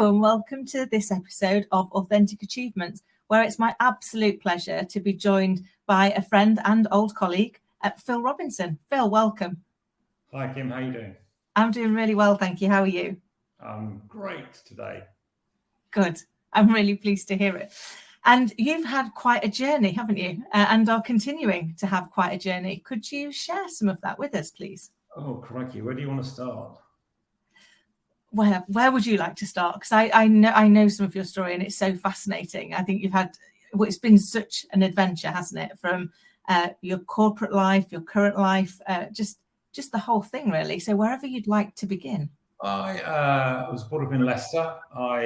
Hello and welcome to this episode of Authentic Achievements, where it's my absolute pleasure to be joined by a friend and old colleague, Phill Robinson. Phill, welcome. Hi Kim, how are you doing? I'm doing really well, thank you. How are you? I'm great today. Good. I'm really pleased to hear it. And you've had quite a journey, haven't you? And are continuing to have quite a journey. Could you share some of that with us, please? Oh, crikey, where do you want to start? Where would you like to start? Because I know some of your story and it's so fascinating. I think you've had, well, it's been such an adventure, hasn't it? From your corporate life, your current life, just the whole thing, really. So wherever you'd like to begin. I was brought up in Leicester. I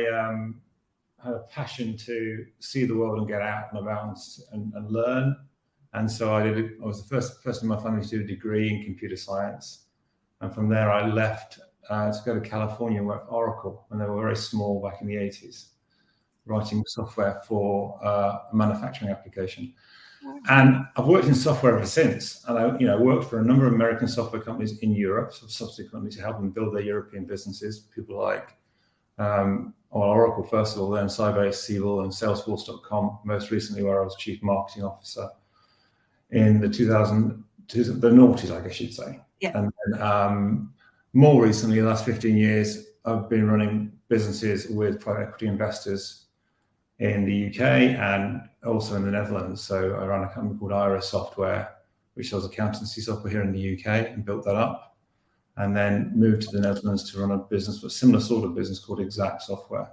had a passion to see the world and get out and about and learn. And so I was the first person in my family to do a degree in computer science. And from there, I left to go to California and work for Oracle when they were very small back in the 80s, writing software for a manufacturing application. And I've worked in software ever since. And I worked for a number of American software companies in Europe, so subsequently to help them build their European businesses. People like Oracle, first of all, then Sybase, Siebel, and Salesforce.com, most recently where I was Chief Marketing Officer in the noughties, I guess you'd say. Yeah. And then, more recently, the last 15 years, I've been running businesses with private equity investors in the UK and also in the Netherlands. So I ran a company called Iris Software, which sells accountancy software here in the UK, and built that up. And then moved to the Netherlands to run a business, a similar sort of business called Exact Software,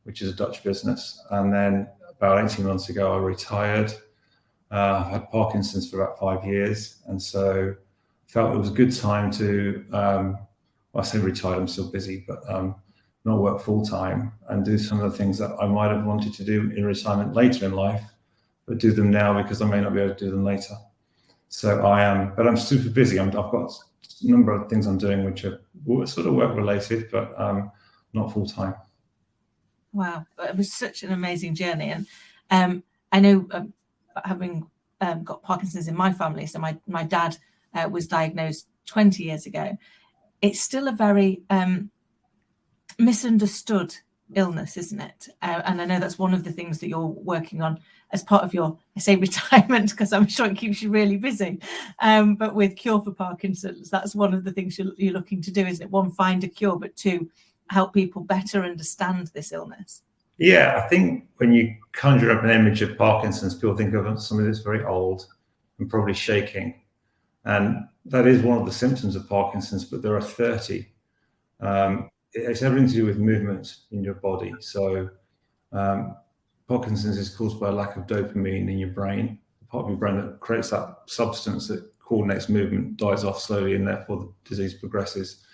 which is a Dutch business. And then about 18 months ago, I retired. I've had Parkinson's for about 5 years. And so felt it was a good time to, I say retired, I'm still busy, but not work full time and do some of the things that I might have wanted to do in retirement later in life, but do them now because I may not be able to do them later. So but I'm super busy. I've got a number of things I'm doing which are sort of work related, but not full time. Wow, it was such an amazing journey. And I know having got Parkinson's in my family, so my dad was diagnosed 20 years ago. It's still a very misunderstood illness, isn't it? And I know that's one of the things that you're working on as part of your, I say retirement, because I'm sure it keeps you really busy. But with Cure for Parkinson's, that's one of the things you're looking to do, isn't it? One, find a cure, but two, help people better understand this illness. Yeah, I think when you conjure up an image of Parkinson's, people think of somebody that's very old and probably shaking. And that is one of the symptoms of Parkinson's, but there are 30. It's everything to do with movement in your body. So Parkinson's is caused by a lack of dopamine in your brain. The part of your brain that creates that substance that coordinates movement dies off slowly, and therefore the disease progresses.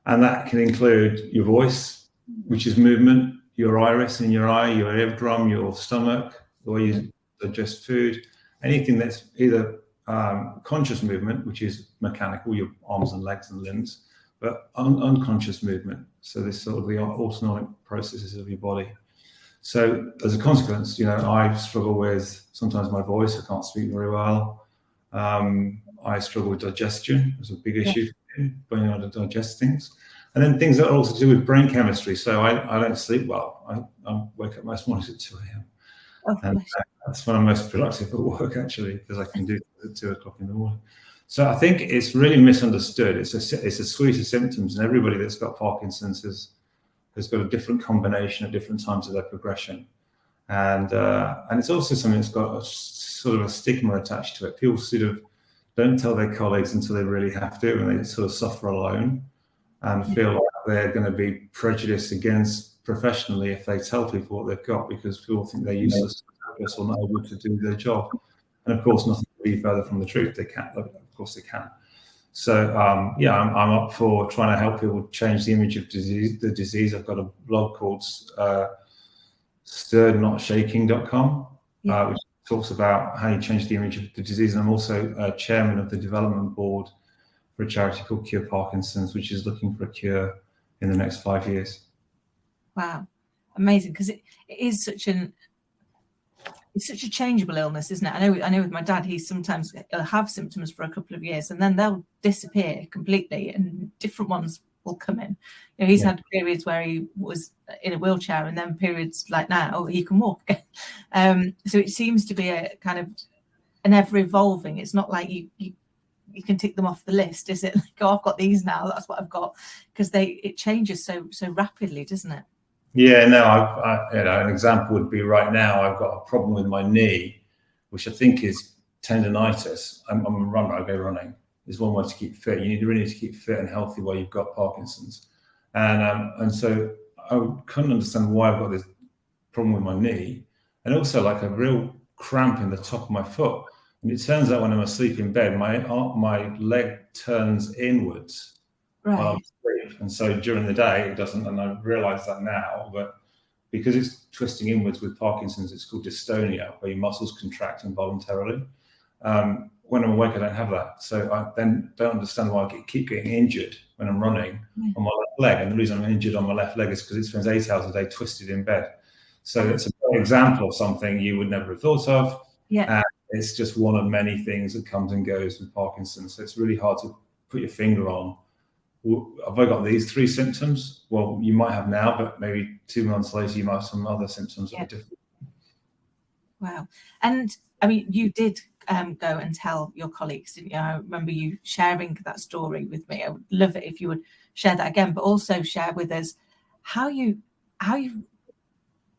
And that can include your voice, which is movement, your iris in your eye, your eardrum, your stomach, the way you digest food, anything that's either conscious movement, which is mechanical, your arms and legs and limbs, but unconscious movement. So this sort of the autonomic processes of your body. So as a consequence, I struggle with sometimes my voice. I can't speak very well. I struggle with digestion. It's a big issue for me, learning how to digest things. And then things that are also to do with brain chemistry. So I don't sleep well. I wake up most mornings at 2 a.m. Oh, and that's when I'm most productive at work, actually, because I can do it at 2 o'clock in the morning. So I think it's really misunderstood. It's a suite of symptoms, and everybody that's got Parkinson's has got a different combination at different times of their progression. And it's also something that's got a sort of a stigma attached to it. People sort of don't tell their colleagues until they really have to, and they sort of suffer alone and feel like they're going to be prejudiced against professionally if they tell people what they've got, because people think they're useless or not able to do their job. And of course, nothing could be further from the truth. They can't. Of course, they can. So I'm up for trying to help people change the image of the disease. I've got a blog called stirrednotshaking.com, which talks about how you change the image of the disease. And I'm also chairman of the development board for a charity called Cure Parkinson's, which is looking for a cure in the next 5 years. Wow, amazing! Because it is it's such a changeable illness, isn't it? I know with my dad, he'll have symptoms for a couple of years and then they'll disappear completely, and different ones will come in. You know, he's Yeah. had periods where he was in a wheelchair, and then periods like now he can walk. So it seems to be a kind of an ever evolving. It's not like you can tick them off the list, is it? Like, oh, I've got these now, that's what I've got, because it changes so rapidly, doesn't it? Yeah, no, an example would be right now I've got a problem with my knee, which I think is tendonitis. I'm a runner, I go running. There's one way to keep fit. You really need to keep fit and healthy while you've got Parkinson's. And so I couldn't understand why I've got this problem with my knee, and also like a real cramp in the top of my foot. And it turns out when I'm asleep in bed, my leg turns inwards. Right. And so during the day it doesn't, and I realise that now, but because it's twisting inwards with Parkinson's, it's called dystonia, where your muscles contract involuntarily. When I'm awake, I don't have that. So I then don't understand why I keep getting injured when I'm running on my left leg. And the reason I'm injured on my left leg is because it spends 8 hours a day twisted in bed. So it's a great example of something you would never have thought of. Yeah. And it's just one of many things that comes and goes with Parkinson's. So it's really hard to put your finger on. Have I got these 3 symptoms? Well, you might have now, but maybe 2 months later, you might have some other symptoms that are different. Wow. And I mean, you did go and tell your colleagues, didn't you? I remember you sharing that story with me. I would love it if you would share that again, but also share with us how you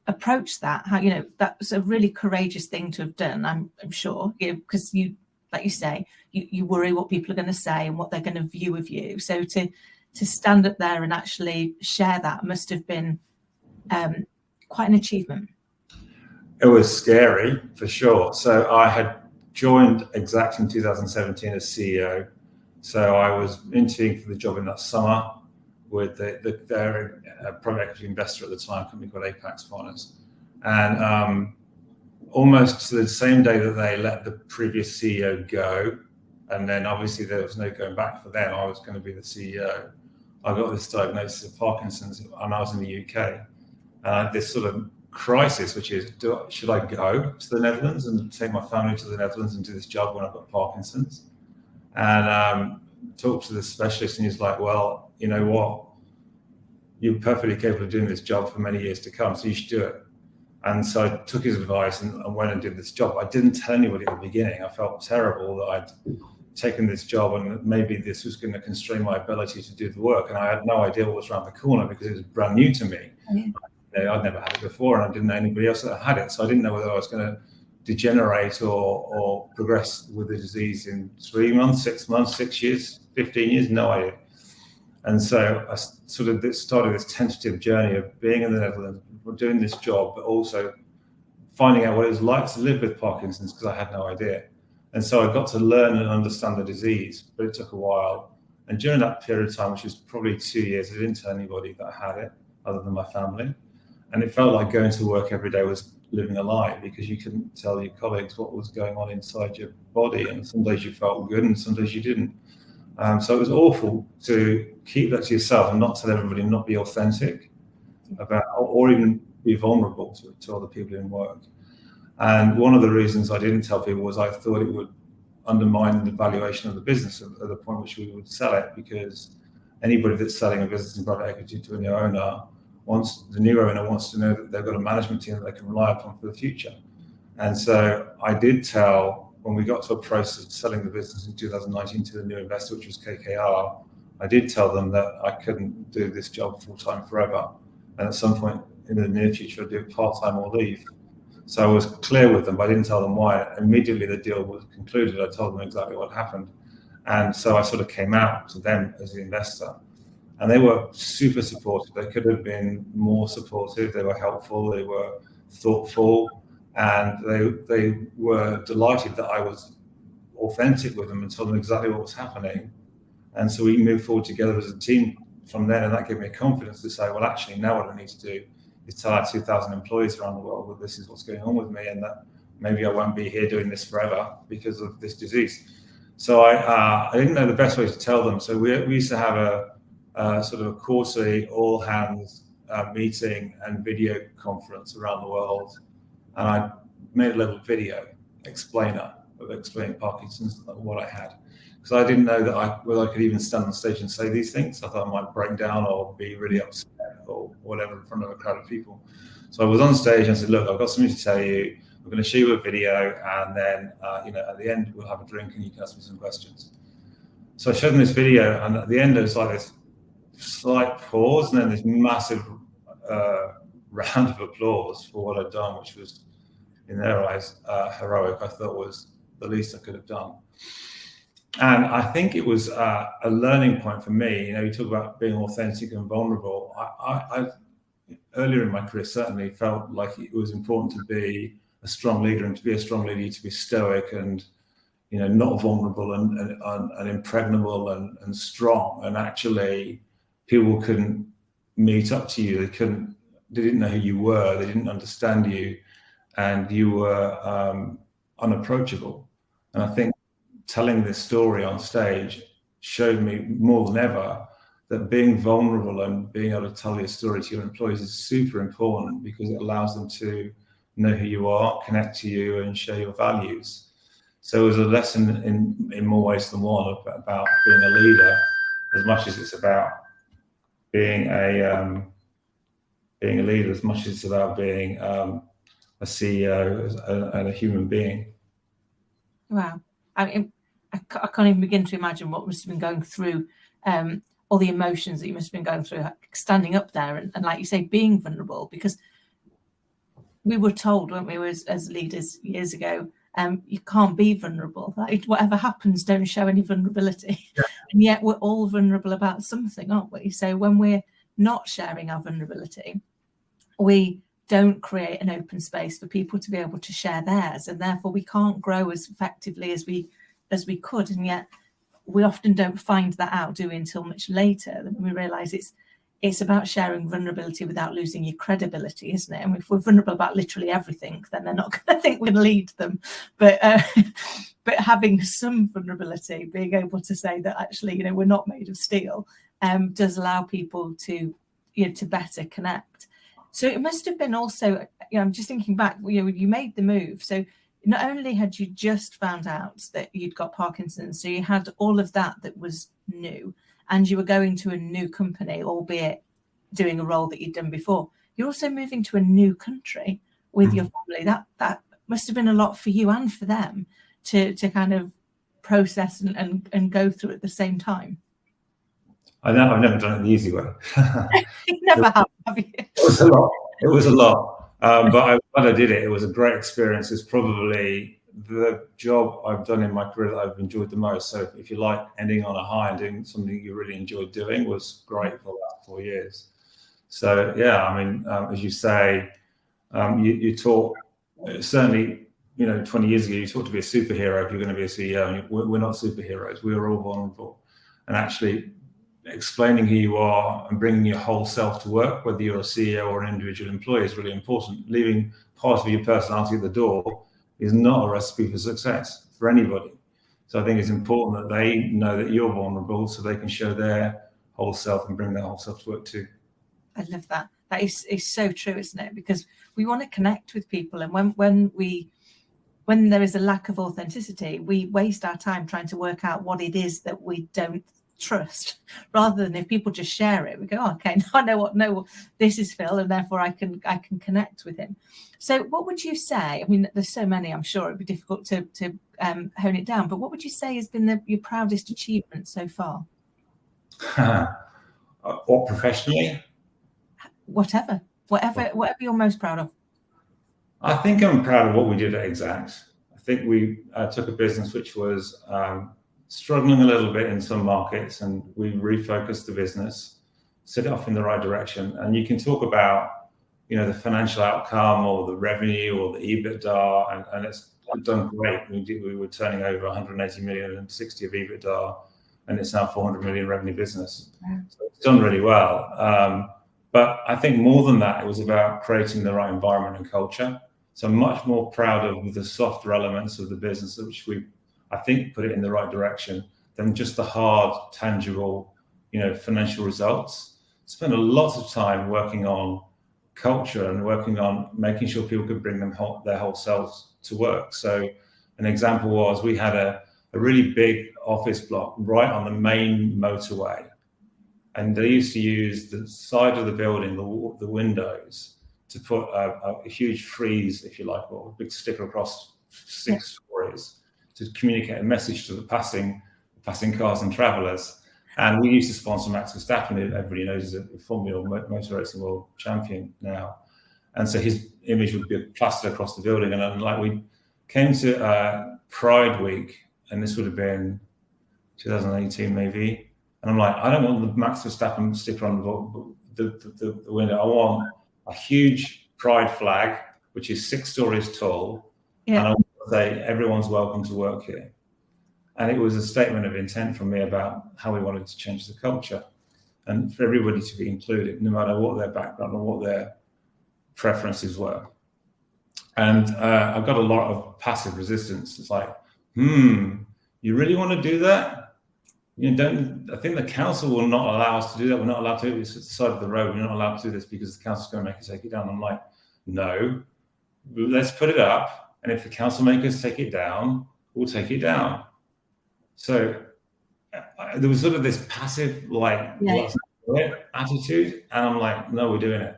approach that. How, you know, that's a really courageous thing to have done, I'm sure, you know, because you, like you say, you worry what people are going to say and what they're going to view of you. So to stand up there and actually share that must have been quite an achievement. It was scary, for sure. So I had joined Exact in 2017 as CEO. So I was interviewing for the job in that summer with their private equity investor at the time, a company called Apex Partners. And almost to the same day that they let the previous CEO go, and then obviously there was no going back for them, I was going to be the CEO, I got this diagnosis of Parkinson's, and I was in the UK. And I had this sort of crisis, which is, should I go to the Netherlands and take my family to the Netherlands and do this job when I've got Parkinson's? And talked to the specialist, and he's like, well, you know what? You're perfectly capable of doing this job for many years to come, so you should do it. And so I took his advice and went and did this job. I didn't tell anybody at the beginning. I felt terrible that I'd taken this job and maybe this was going to constrain my ability to do the work. And I had no idea what was around the corner because it was brand new to me. Yeah. You know, I'd never had it before, and I didn't know anybody else that had it. So I didn't know whether I was going to degenerate or progress with the disease in 3 months, 6 months, 6 years, 15 years, no idea. And so I sort of started this tentative journey of being in the Netherlands, doing this job, but also finding out what it was like to live with Parkinson's, because I had no idea. And so I got to learn and understand the disease, but it took a while. And during that period of time, which was probably 2 years, I didn't tell anybody that I had it other than my family. And it felt like going to work every day was living a lie, because you couldn't tell your colleagues what was going on inside your body. And some days you felt good and some days you didn't. So it was awful to keep that to yourself and not tell everybody, and not be authentic about, or even be vulnerable to other people in work. And one of the reasons I didn't tell people was I thought it would undermine the valuation of the business at the point which we would sell it, because anybody that's selling a business in private equity to a new owner the new owner wants to know that they've got a management team that they can rely upon for the future. And so I did tell, when we got to a process of selling the business in 2019 to the new investor, which was KKR, I did tell them that I couldn't do this job full-time forever. And at some point in the near future, I'd do it part-time or leave. So I was clear with them, but I didn't tell them why. Immediately the deal was concluded, I told them exactly what happened. And so I sort of came out to them as the investor. And they were super supportive. They could have been more supportive. They were helpful. They were thoughtful. And they were delighted that I was authentic with them and told them exactly what was happening. And so we moved forward together as a team from then. And that gave me confidence to say, well, actually, now what I need to do is tell our 2,000 employees around the world that this is what's going on with me, and that maybe I won't be here doing this forever because of this disease. So I didn't know the best way to tell them. So we used to have a sort of a quarterly all hands meeting and video conference around the world. And I made a little video explainer explaining Parkinson's, what I had, because I didn't know that whether I could even stand on stage and say these things. I thought I might break down or be really upset or whatever in front of a crowd of people. So I was on stage and I said, look, I've got something to tell you. I'm going to show you a video, and then at the end we'll have a drink and you can ask me some questions. So I showed them this video, and at the end there was like this slight pause and then this massive round of applause for what I'd done, which was, in their eyes, heroic. I thought was the least I could have done. And I think it was a learning point for me. You talk about being authentic and vulnerable. I earlier in my career certainly felt like it was important to be a strong leader, and to be a strong leader, to be stoic and not vulnerable and impregnable and strong. And actually, people couldn't meet up to you. They didn't know who you were. They didn't understand you, and you were unapproachable. And I think telling this story on stage showed me more than ever that being vulnerable and being able to tell your story to your employees is super important, because it allows them to know who you are, connect to you, and share your values. So it was a lesson in more ways than one about being a leader, as much as it's about being a leader, as much as it's about being a CEO and a human being. Wow. I mean, I can't even begin to imagine what must have been going through, all the emotions that you must have been going through, standing up there and like you say, being vulnerable, because we were told, weren't we, as leaders years ago, you can't be vulnerable. Like, whatever happens, don't show any vulnerability. Yeah. And yet we're all vulnerable about something, aren't we? So when we're not sharing our vulnerability, we don't create an open space for people to be able to share theirs, and therefore we can't grow as effectively as we could. And yet we often don't find that out, do we, until much later. Then we realize it's about sharing vulnerability without losing your credibility, isn't it? And if we're vulnerable about literally everything, then they're not going to think we can lead them. But having some vulnerability, being able to say that actually, we're not made of steel, does allow people to better connect. So it must have been also, I'm just thinking back, you made the move. So not only had you just found out that you'd got Parkinson's, so you had all of that was new, and you were going to a new company, albeit doing a role that you'd done before. You're also moving to a new country with your family. That must have been a lot for you and for them to kind of process and go through at the same time. I know, I've never done it the easy way. You never have you? It was a lot. But I'm glad I did it. It was a great experience. It's probably the job I've done in my career that I've enjoyed the most. So if you like ending on a high and doing something you really enjoyed doing, was great for the last 4 years. So yeah, I mean, as you say, you talk, certainly, 20 years ago, you talked to be a superhero if you're going to be a CEO. And we're not superheroes. We are all vulnerable. And actually explaining who you are and bringing your whole self to work, whether you're a CEO or an individual employee, is really important. Leaving part of your personality at the door is not a recipe for success for anybody. So I think it's important that they know that you're vulnerable, so they can show their whole self and bring their whole self to work too. I love that. That is so true, isn't it? Because we want to connect with people, and when there is a lack of authenticity, we waste our time trying to work out what it is that we don't trust, rather than if people just share it, we go, okay, now I know this is Phill, and therefore I can connect with him. So what would you say? I mean, there's so many, I'm sure it'd be difficult to hone it down, but what would you say has been your proudest achievement so far? Or professionally? Whatever you're most proud of. I think I'm proud of what we did at Exact. I think we took a business which was struggling a little bit in some markets, and we refocused the business, set it off in the right direction. And you can talk about, the financial outcome or the revenue or the EBITDA, and it's done great. We were turning over 180 million and 60 of EBITDA, and it's now 400 million revenue business. Yeah. So it's done really well. But I think more than that, it was about creating the right environment and culture. So I'm much more proud of the softer elements of the business, which I think put it in the right direction, than just the hard, tangible, financial results. Spent a lot of time working on culture and working on making sure people could bring their whole selves to work. So an example was we had a really big office block right on the main motorway. And they used to use the side of the building, the windows, to put a huge frieze, if you like, or a big sticker across 6 stories to communicate a message to the passing cars and travellers. And we used to sponsor Max Verstappen, who everybody knows is a Formula motor racing world champion now. And so his image would be plastered across the building. And then, like, we came to Pride Week, and this would have been 2018 maybe. And I'm like, I don't want the Max Verstappen sticker on the window. I want a huge pride flag, which is 6 stories tall. Yeah. And I want to say, everyone's welcome to work here. And it was a statement of intent from me about how we wanted to change the culture and for everybody to be included, no matter what their background or what their preferences were. And I've got a lot of passive resistance. It's like, you really want to do that? You know, I think the council will not allow us to do that. We're not allowed to. It's at the side of the road. We're not allowed to do this because the council's going to make us take it down. I'm like, no, let's put it up. And if the council make us take it down, we'll take it down. So there was sort of this passive, like, attitude. And I'm like, no, we're doing it.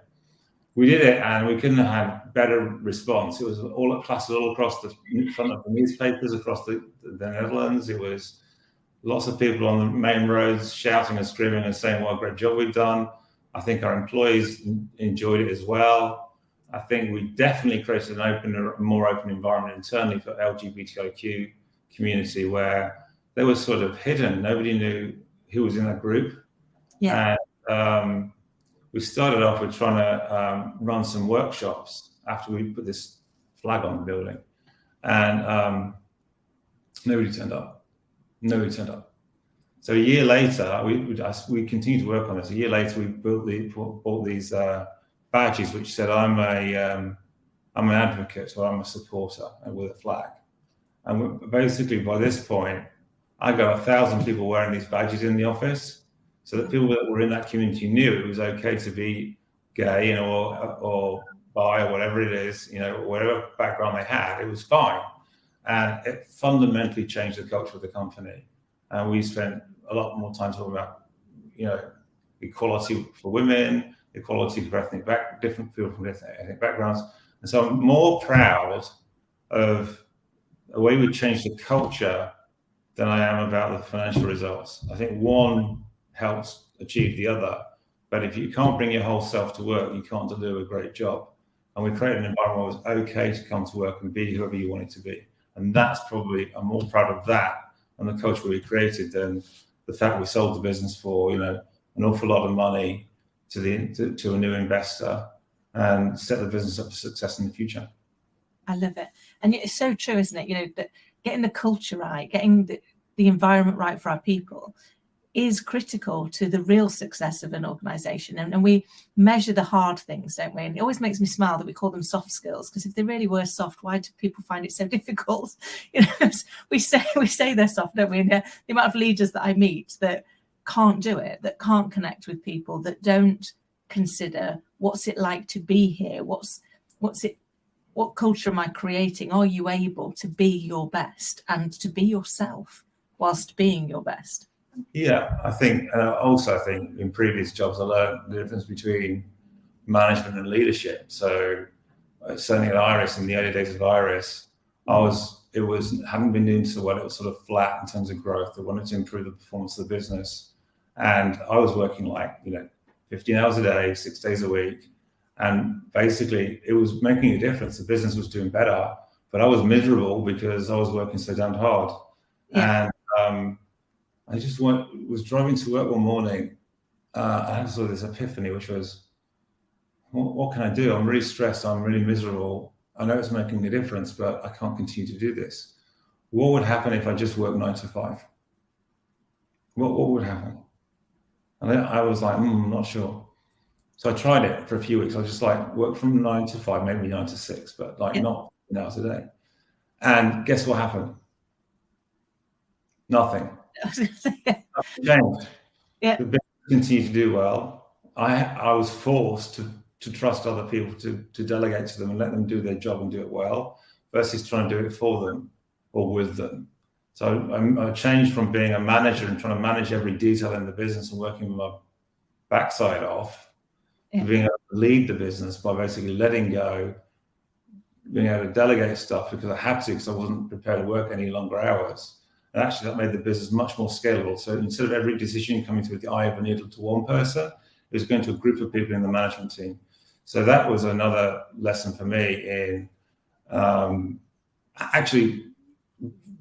We did it, and we couldn't have had better response. It was all plastered all across the front of the newspapers across the Netherlands. It was lots of people on the main roads shouting and screaming and saying what a great job we've done. I think our employees enjoyed it as well. I think we definitely created a more open environment internally for LGBTIQ community, where they were sort of hidden. Nobody knew who was in that group. Yeah. And we started off with trying to run some workshops after we put this flag on the building, and nobody turned up. So a year later, we continued to work on this. A year later, we bought these badges which said, I'm an advocate, or I'm a supporter, and with a flag. And basically, by this point, I got 1,000 people wearing these badges in the office, so that people that were in that community knew it was okay to be gay, or bi, or whatever it is, whatever background they had, it was fine. And it fundamentally changed the culture of the company. And we spent a lot more time talking about, equality for women, equality for different people from different ethnic backgrounds. And so I'm more proud of the way we changed the culture than I am about the financial results. I think one helps achieve the other. But if you can't bring your whole self to work, you can't do a great job. And we created an environment where it was okay to come to work and be whoever you wanted to be. And that's probably, I'm more proud of that and the culture we created than the fact we sold the business for, an awful lot of money to a new investor and set the business up for success in the future. I love it. And it's so true, isn't it? That getting the culture right, getting the environment right for our people is critical to the real success of an organization. And we measure the hard things, don't we? And it always makes me smile that we call them soft skills, because if they really were soft, why do people find it so difficult? We say they're soft, don't we? And the amount of leaders that I meet that can't do it, that can't connect with people, that don't consider what's it like to be here, what culture am I creating? Are you able to be your best and to be yourself whilst being your best? Yeah, I think in previous jobs, I learned the difference between management and leadership. So certainly at Iris, in the early days of Iris, hadn't been doing so well. It was sort of flat in terms of growth. I wanted to improve the performance of the business. And I was working 15 hours a day, 6 days a week. And basically it was making a difference. The business was doing better, but I was miserable because I was working so damn hard. Yeah. And I just was driving to work one morning. I had sort of this epiphany, which was, what can I do? I'm really stressed. I'm really miserable. I know it's making a difference, but I can't continue to do this. What would happen if I just worked 9 to 5? What would happen? And then I was like, I'm not sure. So I tried it for a few weeks. I just work from 9 to 5, maybe 9 to 6, but not hours a day. And guess what happened? Nothing. Nothing changed. Yeah. The business continued to do well. I was forced to trust other people, to delegate to them and let them do their job and do it well, versus trying to do it for them or with them. So I changed from being a manager and trying to manage every detail in the business and working with my backside off to being able to lead the business by basically letting go, being able to delegate stuff because I had to, because I wasn't prepared to work any longer hours. And actually that made the business much more scalable. So instead of every decision coming through the eye of a needle to one person, it was going to a group of people in the management team. So that was another lesson for me in actually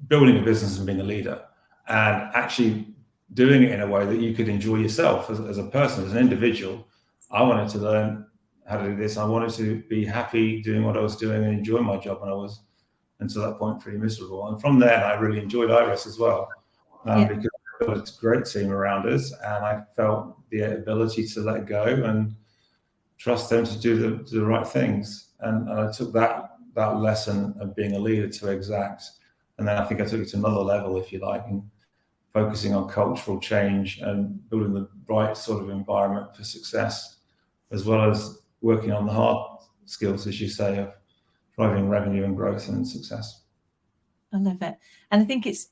building a business and being a leader, and actually doing it in a way that you could enjoy yourself as a person, as an individual. I wanted to learn how to do this. I wanted to be happy doing what I was doing and enjoy my job, and I was, until that point, pretty miserable. And from there, I really enjoyed Iris as well, because we built a great team around us, and I felt the ability to let go and trust them to do the right things. And I took that lesson of being a leader to Exact, and then I think I took it to another level, if you like, in focusing on cultural change and building the right sort of environment for success, as well as working on the hard skills, as you say, of driving revenue and growth and success. I love it. And I think it's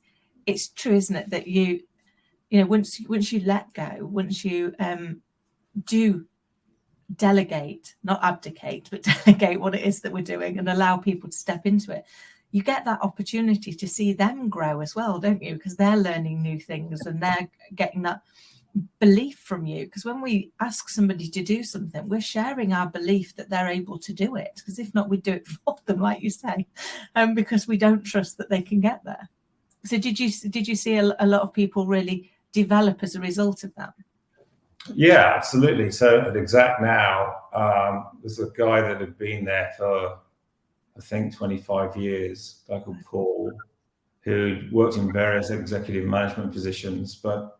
true, isn't it, that you know, once you let go, once you do delegate, not abdicate, but delegate what it is that we're doing and allow people to step into it, you get that opportunity to see them grow as well, don't you? Because they're learning new things and they're getting that belief from you. Because when we ask somebody to do something, we're sharing our belief that they're able to do it. Because if not, we'd do it for them, like you say, because we don't trust that they can get there. So did you see a lot of people really develop as a result of that? Yeah, absolutely. So at Exact now, there's a guy that had been there for, I think, 25 years, a guy called Paul, who'd worked in various executive management positions, but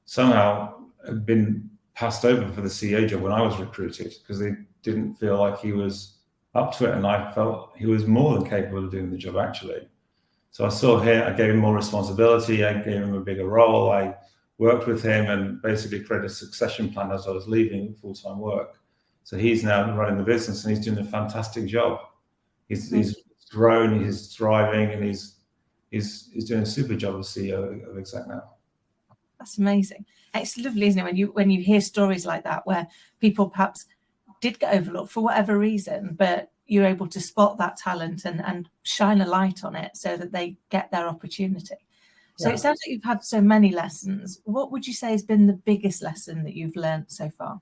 somehow had been passed over for the CEO job when I was recruited, because they didn't feel like he was up to it, and I felt he was more than capable of doing the job, actually. So I saw here, I gave him more responsibility, I gave him a bigger role, I worked with him and basically created a succession plan as I was leaving full-time work. So he's now running the business and he's doing a fantastic job. He's grown, he's thriving, and he's doing a super job as CEO of Exact now. That's amazing. It's lovely, isn't it, when you hear stories like that, where people perhaps did get overlooked for whatever reason, but you're able to spot that talent and shine a light on it so that they get their opportunity. So It sounds like you've had so many lessons. What would you say has been the biggest lesson that you've learned so far?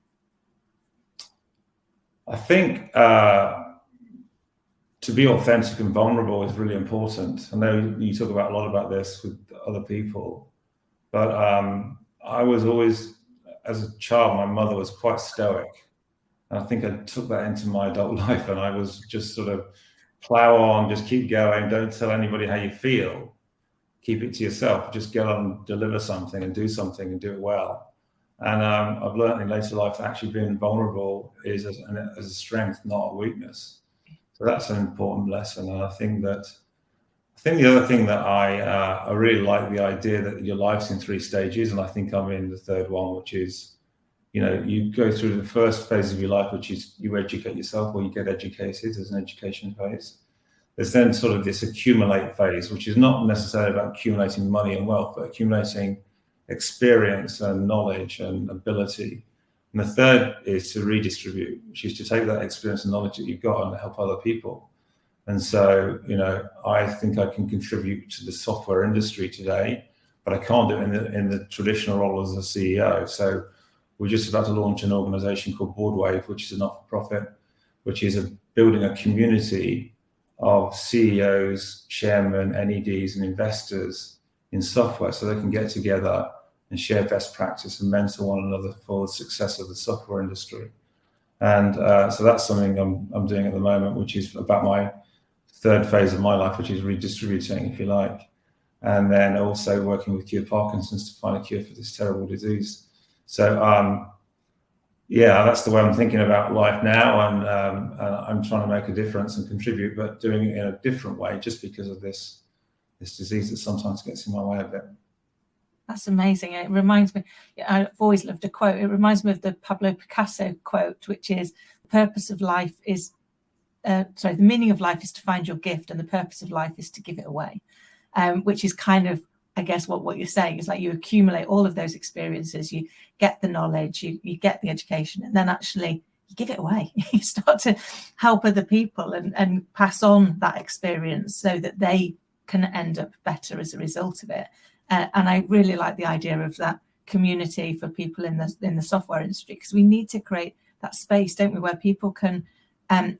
I think to be authentic and vulnerable is really important. I know you talk about a lot about this with other people, but I was always, as a child, my mother was quite stoic. And I think I took that into my adult life, and I was just sort of plow on, just keep going, don't tell anybody how you feel, keep it to yourself, just get on, deliver something and do something and do it well. And I've learned in later life that actually being vulnerable is as a strength, not a weakness. So that's an important lesson. And I think the other thing that I really like the idea that your life's in 3 stages, and I think I'm in the 3rd one, which is, you know, you go through the first phase of your life, which is you educate yourself or you get educated as an education phase. There's then sort of this accumulate phase, which is not necessarily about accumulating money and wealth, but accumulating experience and knowledge and ability. And the 3rd is to redistribute, which is to take that experience and knowledge that you've got and help other people. And so, you know, I think I can contribute to the software industry today, but I can't do it in the traditional role as a CEO. So we're just about to launch an organization called Boardwave, which is a not-for-profit, which is building a community of CEOs, chairmen, NEDs, and investors in software, so they can get together and share best practice and mentor one another for the success of the software industry. And so that's something I'm doing at the moment, which is about my 3rd phase of my life, which is redistributing, if you like, and then also working with Cure Parkinson's to find a cure for this terrible disease. So yeah, that's the way I'm thinking about life now, and I'm trying to make a difference and contribute, but doing it in a different way, just because of this disease that sometimes gets in my way a bit. That's amazing. It reminds me, I've always loved a quote. It reminds me of the Pablo Picasso quote, which is, the purpose of life is, the meaning of life is to find your gift, and the purpose of life is to give it away. which is kind of, I guess, what you're saying is like you accumulate all of those experiences, you get the knowledge, you get the education, and then actually you give it away. You start to help other people and pass on that experience so that they can end up better as a result of it. And I really like the idea of that community for people in the software industry, because we need to create that space, don't we, where people can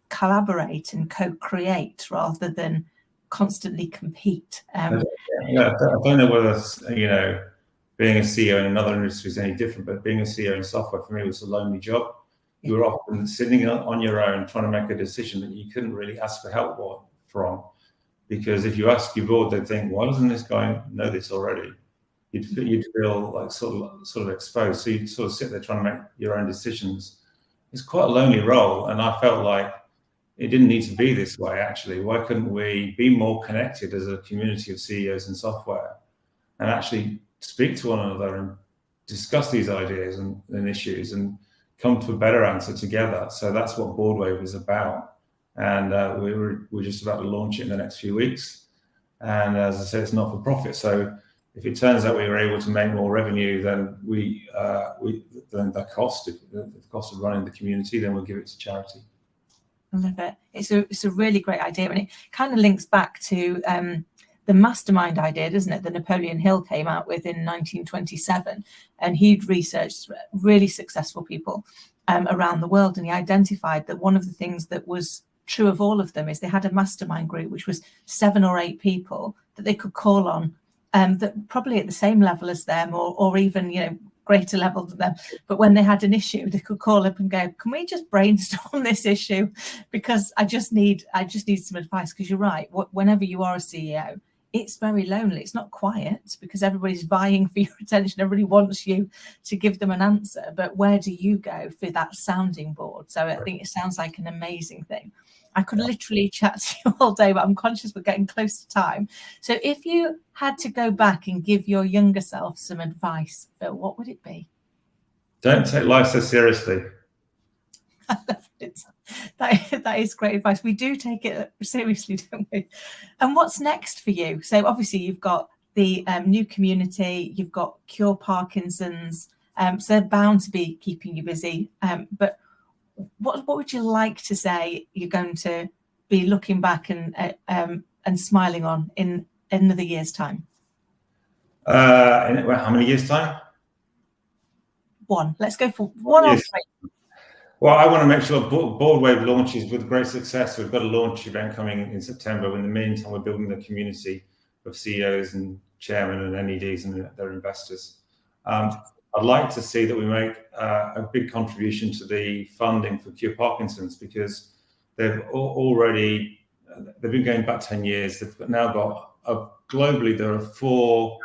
collaborate and co-create rather than constantly compete. I don't know whether, being a CEO in another industry is any different, but being a CEO in software for me was a lonely job. You were often sitting on your own trying to make a decision that you couldn't really ask for help from, because if you ask your board, they'd think, why doesn't this guy know this already? You'd feel like sort of exposed. So you'd sort of sit there trying to make your own decisions. It's quite a lonely role, and I felt like it didn't need to be this way, actually. Why couldn't we be more connected as a community of CEOs in software and actually speak to one another and discuss these ideas and issues and come to a better answer together? So that's what Boardwave is about. And we're just about to launch it in the next few weeks. And as I said, it's not for profit. So if it turns out we were able to make more revenue than than the cost of running the community, then we'll give it to charity. I love it. It's a really great idea, and it kind of links back to the mastermind idea, doesn't it, that Napoleon Hill came out with in 1927, and he'd researched really successful people around the world, and he identified that one of the things that was true of all of them is they had a mastermind group, which was 7 or 8 people that they could call on, that probably at the same level as them, or even greater level than them, but when they had an issue, they could call up and go, can we just brainstorm this issue, because I just need some advice. Because you're right, whenever you are a CEO, it's very lonely. It's not quiet because everybody's vying for your attention. Everybody wants you to give them an answer, but where do you go for that sounding board? So I think it sounds like an amazing thing. I could literally chat to you all day, but I'm conscious we're getting close to time. So if you had to go back and give your younger self some advice, Phill, what would it be? Don't take life so seriously. That is great advice. We do take it seriously, don't we? And what's next for you? So obviously you've got the new community, you've got Cure Parkinson's, so they're bound to be keeping you busy. But what would you like to say you're going to be looking back and smiling on in another year's time? How many years' time? 1. Let's go for 1 or 3. Well, I want to make sure Boardwave launches with great success. We've got a launch event coming in September. In the meantime, we're building the community of CEOs and chairmen and NEDs and their investors. I'd like to see that we make a big contribution to the funding for Cure Parkinson's, because they've been going back 10 years. They've now got globally there are 4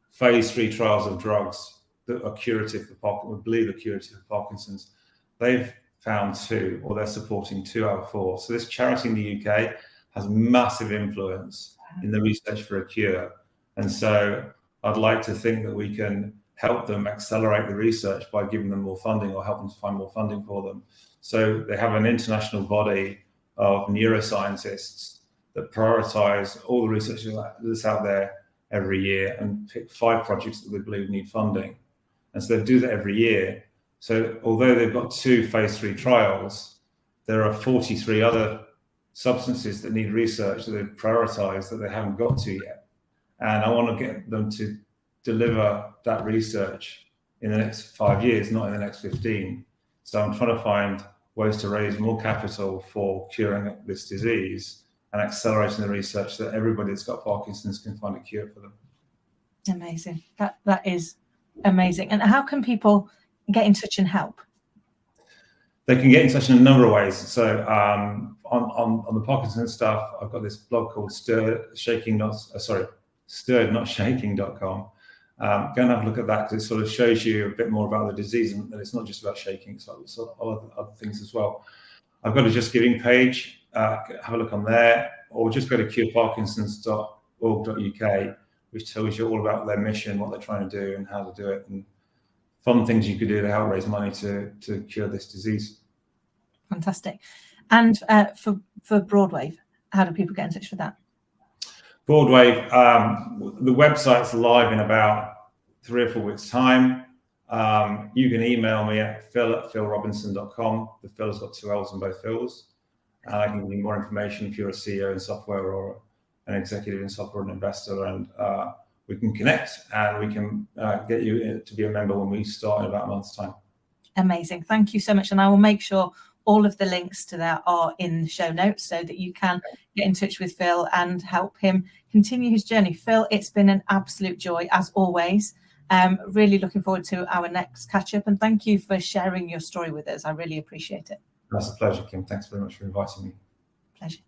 phase 3 trials of drugs that are curative for Parkinson's. We believe are curative for Parkinson's. They've found 2, or they're supporting 2 out of 4. So this charity in the UK has massive influence in the research for a cure. And so I'd like to think that we can help them accelerate the research by giving them more funding, or help them to find more funding for them. So they have an international body of neuroscientists that prioritize all the research that's out there every year and pick 5 projects that they believe need funding. And so they do that every year. So although they've got 2 phase 3 trials, there are 43 other substances that need research that they've prioritized that they haven't got to yet. And I want to get them to deliver that research in the next 5 years, not in the next 15. So I'm trying to find ways to raise more capital for curing this disease and accelerating the research so that everybody that's got Parkinson's can find a cure for them. Amazing. That is amazing. And how can people get in touch and help? They can get in touch in a number of ways. So on the Parkinson stuff, I've got this blog called stirrednotshaking.com. Go and have a look at that, because it sort of shows you a bit more about the disease, and that it's not just about shaking, it's like other things as well. I've got a Just Giving page. Have a look on there, or just go to cureparkinsons.org.uk, which tells you all about their mission, what they're trying to do, and how to do it, and fun things you could do to help raise money to cure this disease. Fantastic. And for Broadwave, how do people get in touch with that? Broadwave, the website's live in about 3 or 4 weeks' time. You can email me at phill@phillrobinson.com. The Phil's got 2 L's in both Phil's. And I can give you more information if you're a CEO in software or an executive in software, an investor, and we can connect and we can get you to be a member when we start in about a month's time. Amazing. Thank you so much. And I will make sure all of the links to that are in the show notes so that you can get in touch with Phill and help him continue his journey. Phill, it's been an absolute joy as always. Really looking forward to our next catch up, and thank you for sharing your story with us. I really appreciate it. That's a pleasure, Kim. Thanks very much for inviting me. Pleasure.